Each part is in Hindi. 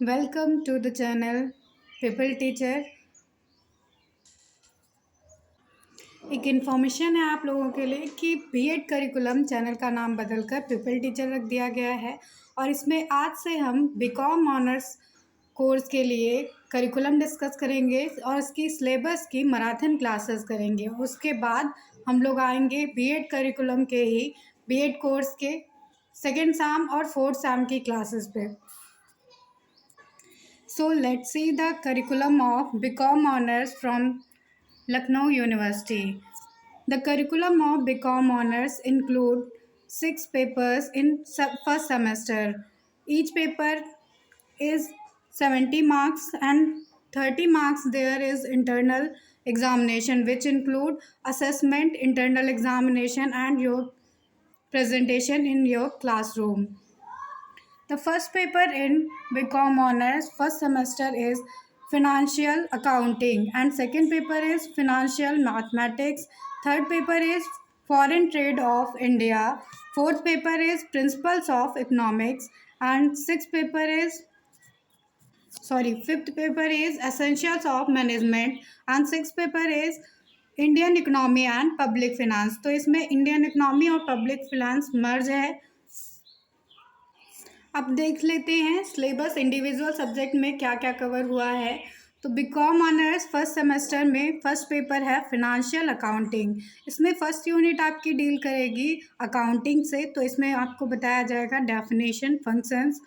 Welcome to the channel people teacher. एक इन्फॉर्मेशन है आप लोगों के लिए कि बीएड करिकुलम चैनल का नाम बदलकर पीपल टीचर रख दिया गया है और इसमें आज से हम बीकॉम ऑनर्स कोर्स के लिए करिकुलम डिस्कस करेंगे और इसकी सिलेबस की मैराथन क्लासेस करेंगे। उसके बाद हम लोग आएंगे बीएड करिकुलम के ही बीएड कोर्स के सेकेंड सेम और फोर्थ सेम की क्लासेस पे। So let's see the curriculum of BCom Honors from Lucknow University. The curriculum of BCom Honors include 6 papers in first semester. Each paper is 70 marks and 30 marks there is internal examination, which include assessment, internal examination and your presentation in your classroom. The first paper in BCom Honors first semester is Financial Accounting and second paper is Financial Mathematics. Third paper is Foreign Trade of India. Fourth paper is Principles of Economics and fifth paper is Essentials of Management and sixth paper is Indian economy and public finance. तो इसमें इंडियन इकोनॉमी और पब्लिक फिनेंस मर्ज है। अब देख लेते हैं सिलेबस इंडिविजुअल सब्जेक्ट में क्या क्या कवर हुआ है। तो बीकॉम ऑनर्स फर्स्ट सेमेस्टर में फर्स्ट पेपर है फिनेंशियल अकाउंटिंग। इसमें फर्स्ट यूनिट आपकी डील करेगी अकाउंटिंग से। तो इसमें आपको बताया जाएगा डेफिनेशन, फंक्शंस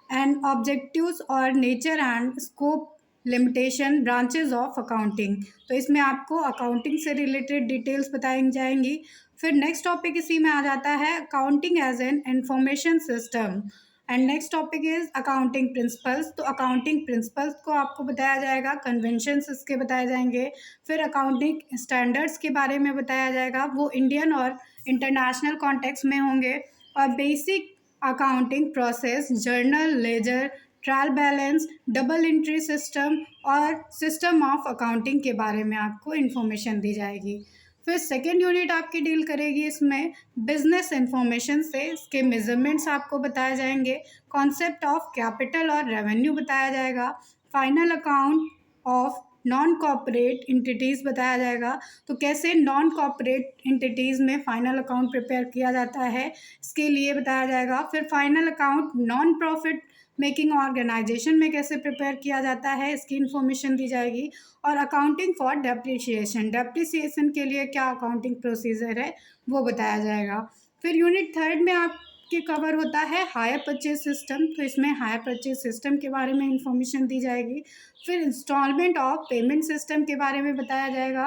एंड ऑब्जेक्टिव्स और nature and scope, limitation, branches of accounting. तो इसमें आपको अकाउंटिंग से रिलेटेड डिटेल्स बताई जाएंगी। फिर नेक्स्ट टॉपिक इसी में आ जाता है accounting as an information system and next topic is accounting principles. तो अकाउंटिंग प्रिंसिपल्स को आपको बताया जाएगा, कन्वेंशंस इसके बताए जाएंगे। फिर अकाउंटिंग स्टैंडर्ड्स के बारे में बताया जाएगा, वो इंडियन और इंटरनेशनल कॉन्टेक्स्ट में होंगे। और basic accounting process, journal, ledger, trial balance, double entry system और सिस्टम ऑफ अकाउंटिंग के बारे में आपको इन्फॉर्मेशन दी जाएगी। फिर सेकेंड यूनिट आपकी डील करेगी इसमें बिजनेस इंफॉर्मेशन से, इसके मेजरमेंट्स आपको बताए जाएंगे, कॉन्सेप्ट ऑफ कैपिटल और रेवेन्यू बताया जाएगा, final account of non corporate entities बताया जाएगा। तो कैसे नॉन कॉर्पोरेट इंटिटीज़ में फाइनल अकाउंट प्रिपेयर किया जाता है इसके लिए बताया जाएगा। फिर final account non profit making organisation में कैसे प्रिपेयर किया जाता है इसकी इन्फॉर्मेशन दी जाएगी। और अकाउंटिंग फॉर डेप्रिसिएशन के लिए क्या अकाउंटिंग प्रोसीजर है वो बताया जाएगा। फिर यूनिट थर्ड में आपके कवर होता है हायर परचेज सिस्टम। तो इसमें हायर परचेज सिस्टम के बारे में इंफॉर्मेशन दी जाएगी। फिर इंस्टॉलमेंट ऑफ पेमेंट सिस्टम के बारे में बताया जाएगा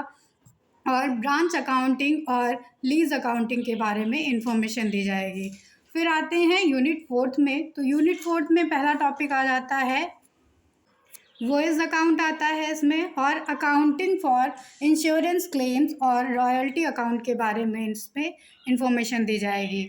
और ब्रांच अकाउंटिंग और लीज अकाउंटिंग के बारे में इंफॉर्मेशन दी जाएगी। फिर आते हैं यूनिट फोर्थ में। तो यूनिट फोर्थ में पहला टॉपिक आ जाता है वॉइस अकाउंट आता है इसमें, और अकाउंटिंग फॉर इंश्योरेंस क्लेम्स और रॉयल्टी अकाउंट के बारे में इसमें इंफॉर्मेशन दी जाएगी।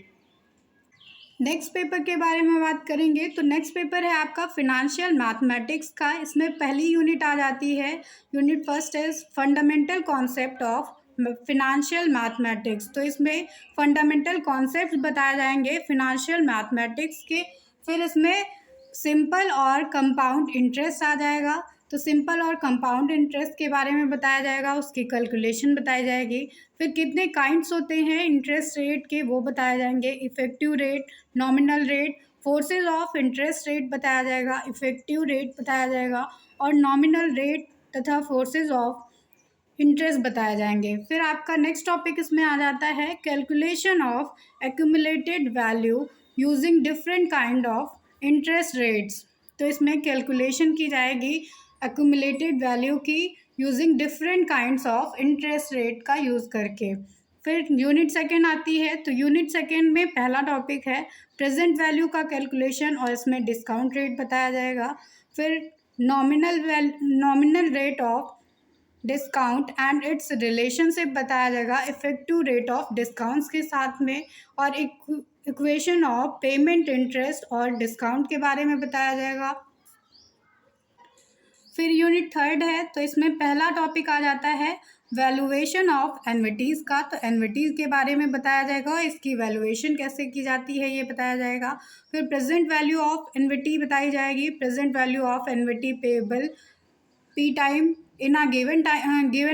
नेक्स्ट पेपर के बारे में बात करेंगे तो नेक्स्ट पेपर है आपका फिनेंशियल मैथमेटिक्स का। इसमें पहली यूनिट आ जाती है, unit first is fundamental concept of financial mathematics. तो इसमें फंडामेंटल कॉन्सेप्ट बताए जाएंगे फिनेंशियल मैथमेटिक्स के। फिर इसमें सिंपल और कंपाउंड इंटरेस्ट आ जाएगा। तो सिंपल और कंपाउंड इंटरेस्ट के बारे में बताया जाएगा, उसकी कैलकुलेशन बताई जाएगी। फिर कितने काइंड्स होते हैं इंटरेस्ट रेट के वो बताए जाएंगे, effective rate, nominal rate, forces of interest rate बताया जाएगा, इफेक्टिव रेट बताया जाएगा और नॉमिनल रेट तथा फोर्सेज ऑफ इंटरेस्ट बताए जाएंगे। फिर आपका नेक्स्ट टॉपिक इसमें आ जाता है calculation of accumulated value using different kind of interest rates. तो इसमें कैलकुलेशन की जाएगी एक्यूमुलेटेड वैल्यू की using different kinds of interest rate का यूज़ करके। फिर यूनिट सेकेंड आती है। तो यूनिट सेकेंड में पहला टॉपिक है प्रेजेंट वैल्यू का कैलकुलेशन और इसमें डिस्काउंट रेट बताया जाएगा। फिर nominal rate of discount and it's relationship बताया जाएगा इफेक्टिव रेट ऑफ डिस्काउंट्स के साथ में, और इक्वेशन ऑफ पेमेंट इंटरेस्ट और डिस्काउंट के बारे में बताया जाएगा। फिर यूनिट थर्ड है, तो इसमें पहला टॉपिक आ जाता है वैल्यूएशन ऑफ एन्युटीज़ का। तो एन्युटीज़ के बारे में बताया जाएगा, इसकी वैल्यूएशन कैसे की जाती है ये बताया जाएगा। फिर प्रेजेंट वैल्यू ऑफ एन्युटी बताई जाएगी, present value of annuity payable P time in a given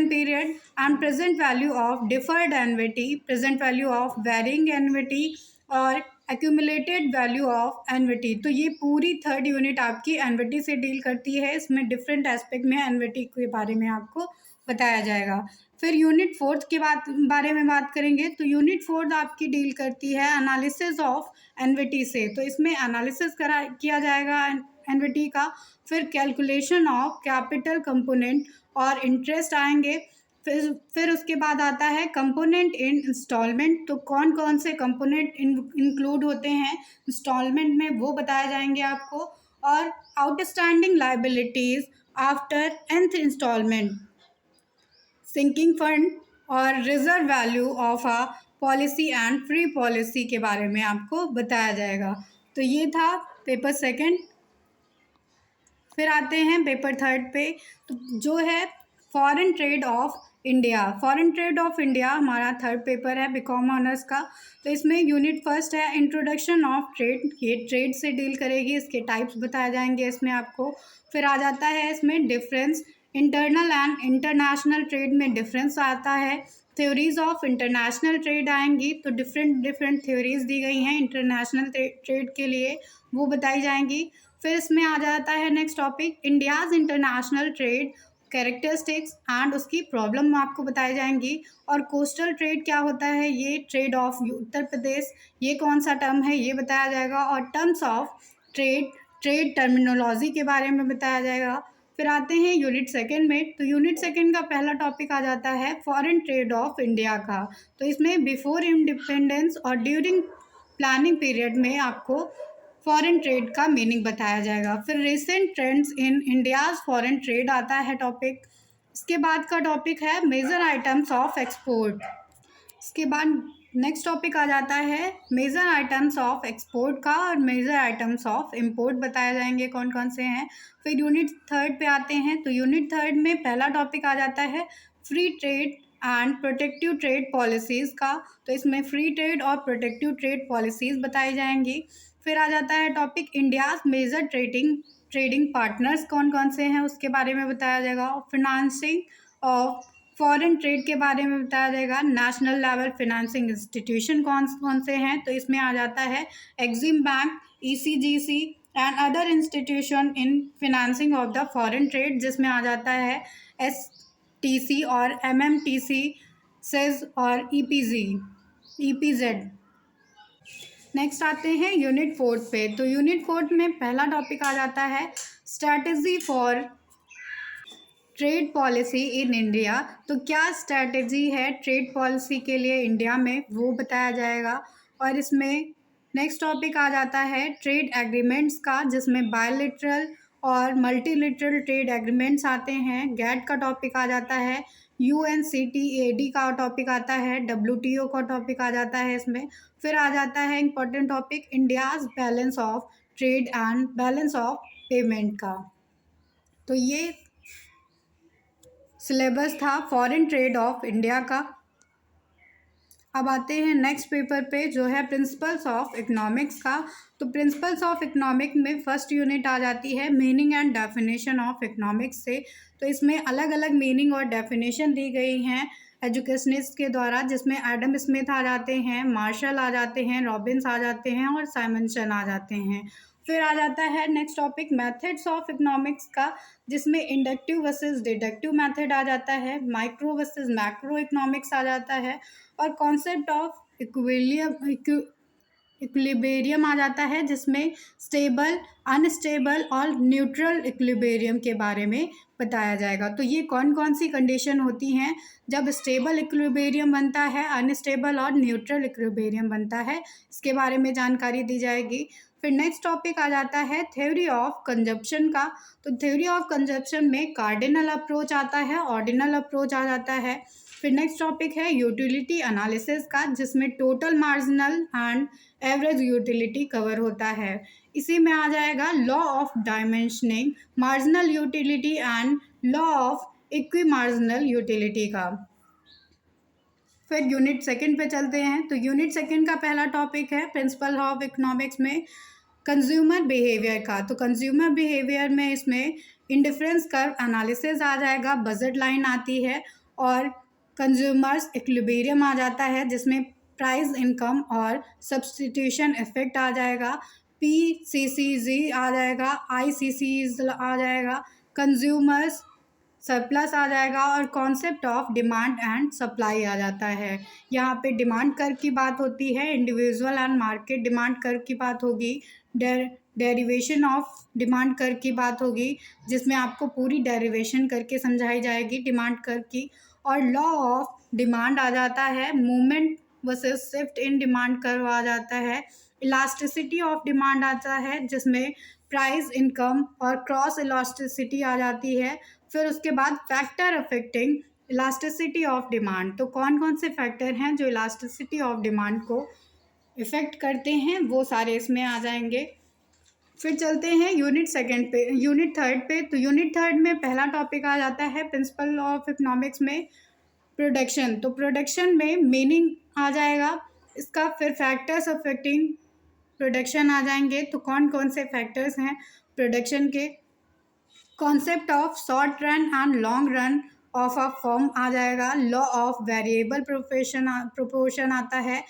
period, and present value of deferred annuity, present value of varying annuity और accumulated value of annuity। तो ये पूरी थर्ड यूनिट आपकी annuity से डील करती है। इसमें डिफरेंट एस्पेक्ट में annuity के बारे में आपको बताया जाएगा। फिर यूनिट फोर्थ के बारे में बात करेंगे, तो यूनिट फोर्थ आपकी डील करती है एनालिसिस ऑफ एन्युटी से। तो इसमें एनालिसिस किया जाएगा एन्युटी का। फिर कैलकुलेशन ऑफ कैपिटल कंपोनेंट और इंटरेस्ट आएंगे। फिर उसके बाद आता है कंपोनेंट इन इंस्टॉलमेंट। तो कौन कौन से कंपोनेंट इंक्लूड होते हैं इंस्टॉलमेंट में वो बताए जाएंगे आपको। और outstanding liabilities after nth instalment, sinking fund और reserve value of a policy and free policy के बारे में आपको बताया जाएगा। तो ये था पेपर सेकंड। फिर आते हैं पेपर थर्ड पे, तो जो है foreign trade off India. Foreign trade off India हमारा थर्ड पेपर है बीकॉम ऑनर्स का। तो इसमें यूनिट फर्स्ट है इंट्रोडक्शन ऑफ ट्रेड, ये ट्रेड से डील करेगी, इसके टाइप्स बताए जाएंगे इसमें आपको। फिर आ जाता है इसमें difference, internal and international trade में डिफरेंस आता है। थ्योरीज ऑफ इंटरनेशनल ट्रेड आएंगी, तो डिफरेंट थ्योरीज दी गई हैं इंटरनेशनल ट्रेड के लिए, वो बताई जाएंगी। फिर इसमें आ जाता है next topic India's international trade characteristics and उसकी प्रॉब्लम आपको बताई जाएंगी। और कोस्टल ट्रेड क्या होता है, ये ट्रेड ऑफ उत्तर प्रदेश, ये कौन सा टर्म है ये बताया जाएगा। और टर्म्स ऑफ ट्रेड टर्मिनोलॉजी के बारे में बताया जाएगा। फिर आते हैं यूनिट सेकंड में, तो यूनिट सेकंड का पहला टॉपिक आ जाता है फॉरेन ट्रेड ऑफ इंडिया का। तो इसमें बिफोर इंडिपेंडेंस और ड्यूरिंग प्लानिंग पीरियड में आपको फॉरेन ट्रेड का मीनिंग बताया जाएगा। फिर recent trends in India's foreign trade आता है टॉपिक। इसके बाद का टॉपिक है मेजर आइटम्स ऑफ एक्सपोर्ट। इसके बाद नेक्स्ट टॉपिक आ जाता है मेजर आइटम्स ऑफ एक्सपोर्ट का, और मेजर आइटम्स ऑफ इंपोर्ट बताए जाएंगे कौन कौन से हैं। फिर यूनिट थर्ड पे आते हैं, तो यूनिट थर्ड में पहला टॉपिक आ जाता है free trade and protective trade policies का। तो इसमें फ्री ट्रेड और प्रोटेक्टिव ट्रेड पॉलिसीज़ बताई जाएंगी। फिर आ जाता है topic India's major trading partners कौन कौन से हैं उसके बारे में बताया जाएगा। फिनांसिंग ऑफ फॉरेन ट्रेड के बारे में बताया जाएगा। नेशनल लेवल फिनेंसिंग इंस्टीट्यूशन कौन कौन से हैं, तो इसमें आ जाता है EXIM bank, ECGC and other institution in financing of the foreign trade, जिसमें आ जाता है STC और MMTC, सेज और EPZ। नेक्स्ट आते हैं यूनिट फोर्थ पे, तो यूनिट फोर्थ में पहला टॉपिक आ जाता है strategy for trade policy in India. तो क्या स्ट्रैटेजी है ट्रेड पॉलिसी के लिए इंडिया में वो बताया जाएगा। और इसमें नेक्स्ट टॉपिक आ जाता है ट्रेड एग्रीमेंट्स का, जिसमें बायलैटरल और मल्टीलैटरल ट्रेड एग्रीमेंट्स आते हैं। गैट का टॉपिक आ जाता है, UNCTAD का टॉपिक आता है, WTO का टॉपिक आ जाता है इसमें। फिर आ जाता है important topic India's balance of trade and balance of payment का। तो ये सिलेबस था फॉरेन ट्रेड ऑफ इंडिया का। अब आते हैं नेक्स्ट पेपर पे, जो है प्रिंसिपल्स ऑफ इकोनॉमिक्स का। तो प्रिंसिपल्स ऑफ इकोनॉमिक में फर्स्ट यूनिट आ जाती है meaning and definition of economics से। तो इसमें अलग अलग मीनिंग और डेफिनेशन दी गई हैं एजुकेशनिस्ट के द्वारा, जिसमें एडम स्मिथ आ जाते हैं, मार्शल आ जाते हैं, रॉबिन्स आ जाते हैं और साइमनसन आ जाते हैं। फिर आ जाता है next topic methods of economics का, जिसमें इंडक्टिव वर्सेस डिडक्टिव मेथड आ जाता है, माइक्रो वर्सेस मैक्रो इकोनॉमिक्स आ जाता है, और कॉन्सेप्ट ऑफ इक्विलिब्रियम आ जाता है, जिसमें स्टेबल, अनस्टेबल और न्यूट्रल इक्विलिब्रियम के बारे में बताया जाएगा। तो ये कौन कौन सी कंडीशन होती हैं जब स्टेबल इक्विलिब्रियम बनता है, अनस्टेबल और न्यूट्रल इक्विलिब्रियम बनता है, इसके बारे में जानकारी दी जाएगी। फिर नेक्स्ट टॉपिक आ जाता है थ्योरी ऑफ कंजप्शन का। तो थ्योरी ऑफ कंजप्शन में कार्डिनल अप्रोच आता है, ऑर्डिनल अप्रोच आ जाता है। फिर नेक्स्ट टॉपिक है यूटिलिटी एनालिसिस का, जिसमें total marginal and average utility cover होता है। इसी में आ जाएगा law of dimensioning, marginal utility and law of equi marginal utility का। फिर यूनिट सेकंड पे चलते हैं। तो यूनिट सेकंड का पहला टॉपिक है प्रिंसिपल ऑफ इकोनॉमिक्स में कंज्यूमर बिहेवियर का। तो कंज्यूमर बिहेवियर में इसमें इंडिफरेंस कर्व एनालिसिस आ जाएगा, बजट लाइन आती है और कंज्यूमर्स इक्विलिब्रियम आ जाता है जिसमें प्राइस इनकम और सब्स्टिट्यूशन इफेक्ट आ जाएगा, PCCG आ जाएगा, ICC आ जाएगा, कंज्यूमर्स सरप्लस आ जाएगा और concept of demand and supply आ जाता है। यहाँ पे डिमांड कर्व की बात होती है, individual and market demand curve की बात होगी, डेरिवेशन ऑफ डिमांड कर्व की बात होगी जिसमें आपको पूरी डेरिवेशन करके समझाई जाएगी डिमांड कर्व की, और लॉ ऑफ डिमांड आ जाता है, movement versus shift in demand curve आ जाता है, इलास्टिसिटी ऑफ डिमांड आता है जिसमें प्राइस इनकम और क्रॉस इलास्टिसिटी आ जाती है। फिर उसके बाद factor affecting elasticity of demand. तो कौन कौन से फैक्टर हैं जो इलास्टिसिटी ऑफ डिमांड को इफ़ेक्ट करते हैं वो सारे इसमें आ जाएंगे। फिर चलते हैं यूनिट थर्ड पे। तो यूनिट थर्ड में पहला टॉपिक आ जाता है प्रिंसिपल ऑफ इकोनॉमिक्स में प्रोडक्शन। तो प्रोडक्शन में मीनिंग आ जाएगा इसका, फिर फैक्टर्स अफेक्टिंग प्रोडक्शन आ जाएंगे। तो कौन कौन से फैक्टर्स हैं प्रोडक्शन के, concept of short run and long run of a firm आ जाएगा, लॉ ऑफ वेरिएबल प्रोपोर्शन आता है,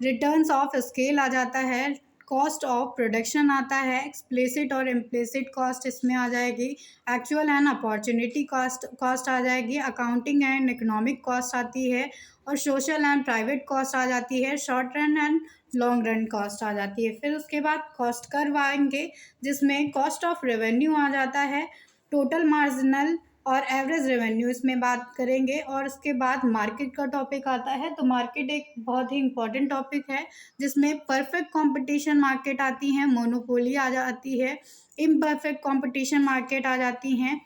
रिटर्न्स ऑफ स्केल आ जाता है, कॉस्ट ऑफ प्रोडक्शन आता है, एक्सप्लिसिट और इम्प्लिसिट कॉस्ट इसमें आ जाएगी, एक्चुअल एंड अपॉर्चुनिटी कॉस्ट आ जाएगी, अकाउंटिंग एंड इकोनॉमिक कॉस्ट आती है और सोशल एंड प्राइवेट कॉस्ट आ जाती है, short run and long run cost आ जाती है। फिर उसके बाद कॉस्ट कर्व आएंगे जिसमें कॉस्ट ऑफ रेवेन्यू आ जाता है, टोटल मार्जिनल और एवरेज रेवेन्यू इसमें बात करेंगे, और उसके बाद मार्केट का टॉपिक आता है। तो मार्केट एक बहुत ही इंपॉर्टेंट टॉपिक है जिसमें परफेक्ट कंपटीशन मार्केट आती है, मोनोपोली आ जाती है, इम्परफेक्ट कंपटीशन मार्केट आ जाती हैं।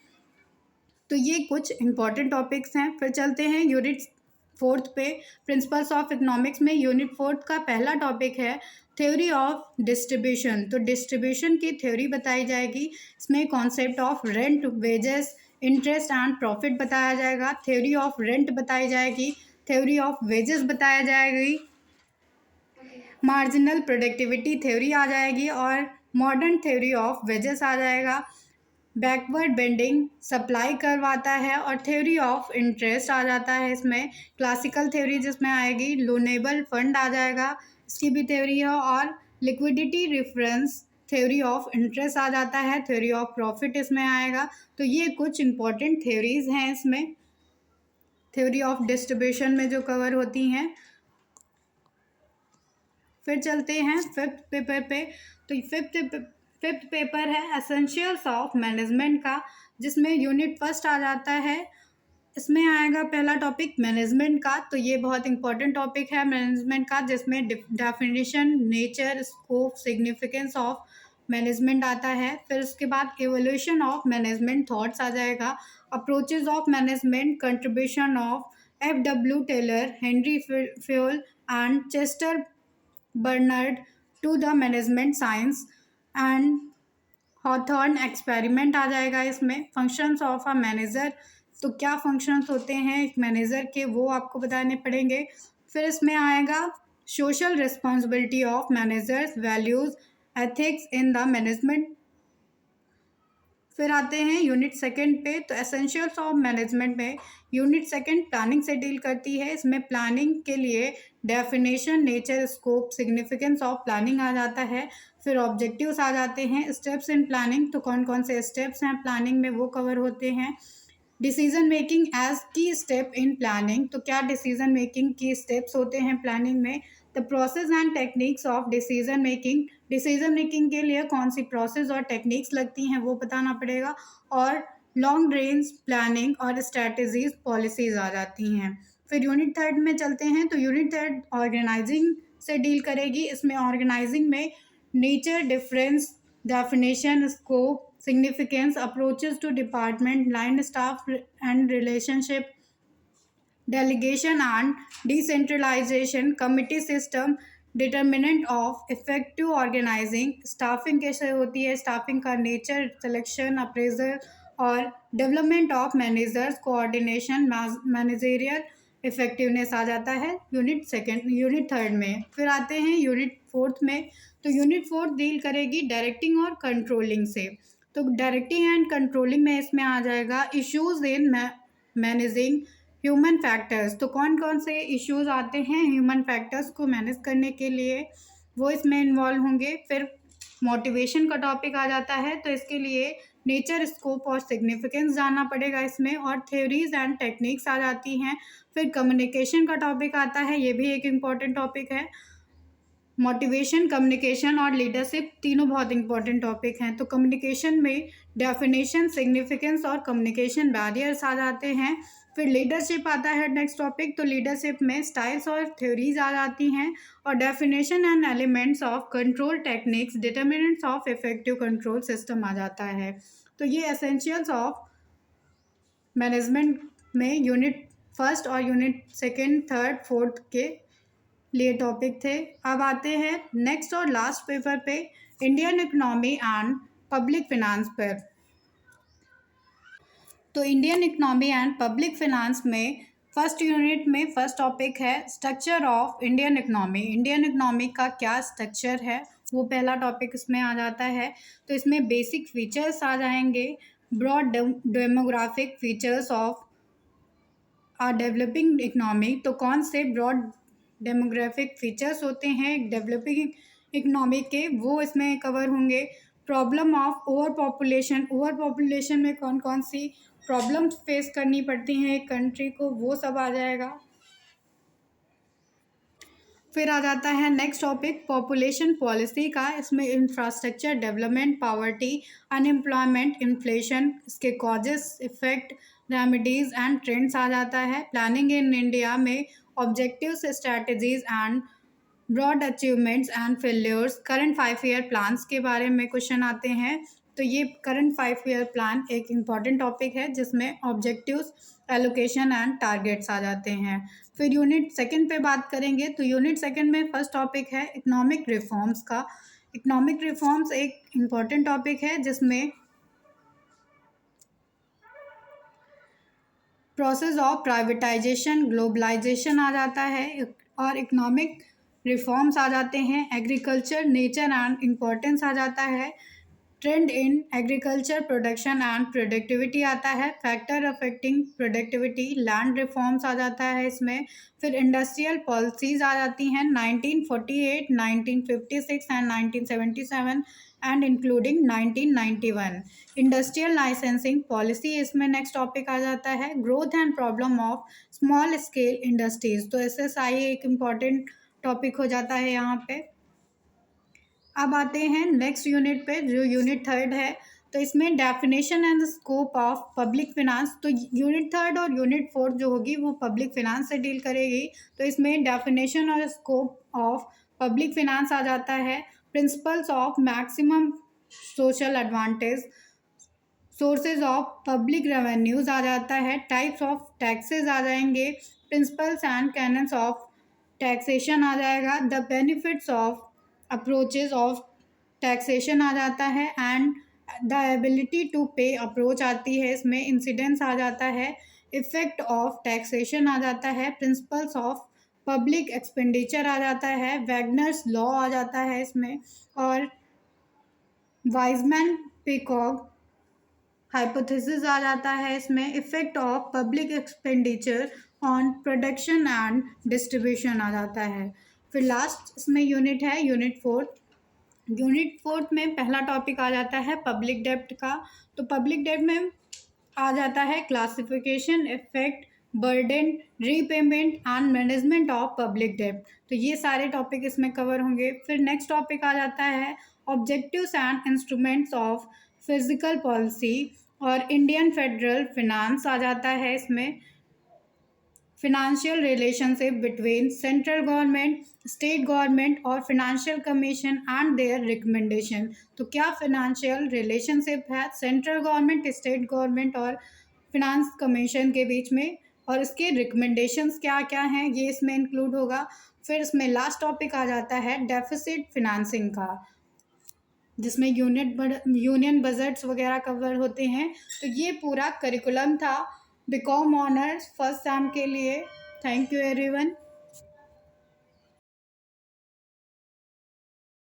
तो ये कुछ इंपॉर्टेंट टॉपिक्स हैं। फिर चलते हैं यूनिट फोर्थ पे प्रिंसिपल्स ऑफ इकोनॉमिक्स में। यूनिट फोर्थ का पहला टॉपिक है थ्योरी ऑफ डिस्ट्रीब्यूशन। तो डिस्ट्रीब्यूशन की थ्योरी बताई जाएगी, इसमें concept of rent, wages, interest and profit बताया जाएगा, थ्योरी ऑफ रेंट बताई जाएगी, थ्योरी ऑफ वेजेस बताया जाएगी, मार्जिनल प्रोडक्टिविटी थ्योरी आ जाएगी और मॉडर्न थ्योरी ऑफ वेजेस आ जाएगा, बैकवर्ड बेंडिंग सप्लाई कर्व आता है और थ्योरी ऑफ इंटरेस्ट आ जाता है। इसमें क्लासिकल थ्योरी जिसमें आएगी, लोनेबल फंड आ जाएगा, इसकी भी थ्योरी है, और liquidity reference theory of interest आ जाता है, थ्योरी ऑफ प्रॉफिट इसमें आएगा। तो ये कुछ इंपॉर्टेंट थ्योरीज हैं इसमें थ्योरी ऑफ डिस्ट्रीब्यूशन में जो कवर होती हैं। फिर चलते हैं फिफ्थ पेपर पे। तो फिफ्थ पेपर है एसेंशियल्स ऑफ मैनेजमेंट का, जिसमें यूनिट फर्स्ट आ जाता है। इसमें आएगा पहला टॉपिक मैनेजमेंट का। तो ये बहुत इंपॉर्टेंट टॉपिक है मैनेजमेंट का, जिसमें definition, nature, scope, significance of management आता है। फिर उसके बाद एवोल्यूशन ऑफ मैनेजमेंट थॉट्स आ जाएगा, approaches of management, contribution of FW Taylor, Henri Fayol and Chester Barnard to the management science and Hawthorne experiment आ जाएगा। इसमें फंक्शंस ऑफ अ मैनेजर, तो क्या फंक्शंस होते हैं एक मैनेजर के वो आपको बताने पड़ेंगे। फिर इसमें आएगा social responsibility of managers, values, ethics in the management. फिर आते हैं यूनिट सेकंड पे। तो एसेंशियल्स ऑफ मैनेजमेंट में यूनिट सेकंड प्लानिंग से डील करती है। इसमें प्लानिंग के लिए definition, nature, scope, significance of planning आ जाता है। फिर ऑब्जेक्टिव्स आ जाते हैं, स्टेप्स इन प्लानिंग, तो कौन कौन से स्टेप्स हैं प्लानिंग में वो कवर होते हैं। डिसीजन मेकिंग एज की स्टेप इन प्लानिंग, तो क्या डिसीजन मेकिंग की स्टेप्स होते हैं प्लानिंग में। The process and techniques of decision making, decision making के लिए कौन सी प्रोसेस और टेक्निक्स लगती हैं वो बताना पड़ेगा। और लॉन्ग रेंज प्लानिंग और स्ट्रैटेजीज, पॉलिसीज आ जाती हैं। फिर यूनिट थर्ड में चलते हैं। तो यूनिट थर्ड ऑर्गेनाइजिंग से डील करेगी। इसमें ऑर्गेनाइजिंग में nature, difference, definition, scope, significance, approaches to department, line staff and relationship, delegation and decentralization, committee system, determinant of effective organising, staffing कैसे होती है, स्टाफिंग का नेचर, सिलेक्शन, अप्रेजल और development of managers, coordination, managerial effectiveness आ जाता है यूनिट थर्ड में। फिर आते हैं यूनिट फोर्थ में। तो यूनिट फोर्थ डील करेगी डायरेक्टिंग और कंट्रोलिंग से। तो डायरेक्टिंग एंड कंट्रोलिंग में इसमें आ जाएगा issues in managing human factors. तो कौन कौन से इश्यूज आते हैं ह्यूमन फैक्टर्स को मैनेज करने के लिए, वो इसमें इन्वॉल्व होंगे। फिर मोटिवेशन का टॉपिक आ जाता है, तो इसके लिए नेचर, स्कोप और सिग्निफिकेंस जानना पड़ेगा इसमें, और थ्योरीज एंड टेक्निक्स आ जाती हैं। फिर कम्युनिकेशन का टॉपिक आता है, ये भी एक इम्पॉर्टेंट टॉपिक है। मोटिवेशन, कम्युनिकेशन और लीडरशिप तीनों बहुत इंपॉर्टेंट टॉपिक हैं। तो कम्युनिकेशन में डेफिनेशन, सिग्निफिकेंस और कम्युनिकेशन बैरियर्स आ जाते हैं। फिर लीडरशिप आता है नेक्स्ट टॉपिक। तो लीडरशिप में स्टाइल्स और थ्योरीज आ जाती हैं, और definition and elements of control techniques, determinants of effective control system आ जाता है। तो ये एसेंशियल्स ऑफ मैनेजमेंट में यूनिट फर्स्ट और यूनिट सेकेंड, थर्ड, फोर्थ के लिए टॉपिक थे। अब आते हैं नेक्स्ट और लास्ट पेपर पे, Indian economy and public finance पर। तो Indian economy and public finance में फर्स्ट यूनिट में फर्स्ट टॉपिक है structure of Indian economy. Indian economy का क्या स्ट्रक्चर है, वो पहला टॉपिक इसमें आ जाता है। तो इसमें बेसिक फीचर्स आ जाएंगे, broad demographic features of a developing economy. तो कौन से ब्रॉड डेमोग्राफिक फीचर्स होते हैं डेवलपिंग इकोनॉमी के, वो इसमें कवर होंगे। Problem of over population, over population में कौन कौन सी प्रॉब्लम्स फेस करनी पड़ती हैं एक कंट्री को, वो सब आ जाएगा। फिर आ जाता है नेक्स्ट टॉपिक पॉपुलेशन पॉलिसी का। इसमें infrastructure development, poverty, unemployment, inflation, इसके causes, effect, remedies and trends आ जाता है। प्लानिंग इन इंडिया में objectives, strategies and broad achievements and failures. Current 5 year plans के बारे में क्वेश्चन आते हैं। तो ये करंट 5 ईयर प्लान एक इम्पॉर्टेंट टॉपिक है जिसमें ऑब्जेक्टिव्स, एलोकेशन एंड टारगेट्स आ जाते हैं। फिर यूनिट सेकंड पे बात करेंगे। तो यूनिट सेकंड में फर्स्ट टॉपिक है इकोनॉमिक रिफॉर्म्स का। इकोनॉमिक रिफॉर्म्स एक इम्पॉर्टेंट टॉपिक है जिसमें प्रोसेस ऑफ प्राइवेटाइजेशन, ग्लोबलाइजेशन आ जाता है, और इकोनॉमिक रिफॉर्म्स आ जाते हैं। एग्रीकल्चर, नेचर एंड इम्पोर्टेंस आ जाता है। Trend in agriculture production and productivity आता है। Factor affecting productivity, land reforms आ जाता है इसमें। फिर इंडस्ट्रियल पॉलिसीज़ आ जाती हैं 1948, 1956 and 1977 and including 1991। Industrial licensing policy इसमें नेक्स्ट टॉपिक आ जाता है। Growth and problem of small scale industries. तो SSI एक इम्पॉर्टेंट टॉपिक हो जाता है यहाँ पे। अब आते हैं नेक्स्ट यूनिट पे, जो यूनिट थर्ड है। तो इसमें definition and scope of public finance. तो यूनिट थर्ड और यूनिट फोर्थ जो होगी वो पब्लिक फिनांस से डील करेगी। तो इसमें डेफिनेशन और स्कोप ऑफ पब्लिक फिनांस आ जाता है। Principles of maximum social advantage, sources of public revenues आ जाता है। टाइप्स ऑफ टैक्सेस आ जाएंगे। Principles and canons of taxation आ जाएगा। The benefits of approaches of taxation आ जाता है। And the ability to pay approach आती है इसमें। इंसिडेंस आ जाता है। इफेक्ट ऑफ टैक्सेशन आ जाता है। प्रिंसिपल्स ऑफ पब्लिक एक्सपेंडिचर आ जाता है। वैगनर्स लॉ आ जाता है इसमें। और वाइजमैन पिकॉक हाइपोथेसिस आ जाता है इसमें। Effect of public expenditure on production and distribution आ जाता है। फिर लास्ट इसमें यूनिट है यूनिट फोर्थ। यूनिट फोर्थ में पहला टॉपिक आ जाता है पब्लिक डेब्ट का। तो पब्लिक डेब्ट में आ जाता है classification, effect, burden, repayment and management of public डेब्ट। तो ये सारे टॉपिक इसमें कवर होंगे। फिर नेक्स्ट टॉपिक आ जाता है objectives and instruments of physical policy, और इंडियन फेडरल फिनांस आ जाता है इसमें। Financial relationship between central government, state government और financial commission and their recommendation. तो क्या फिनेंशियल रिलेशनशिप है सेंट्रल गवर्नमेंट, स्टेट गवर्नमेंट और फिनेंस कमीशन के बीच में, और इसके रिकमेंडेशंस क्या क्या हैं ये इसमें इंक्लूड होगा। फिर इसमें लास्ट टॉपिक आ जाता है डेफिसिट फिनेंसिंग का, जिसमें यूनियन बजट्स वगैरह कवर होते हैं। तो ये पूरा करिकुलम था बीकॉम ऑनर्स फर्स्ट सेम के लिए। Thank you everyone.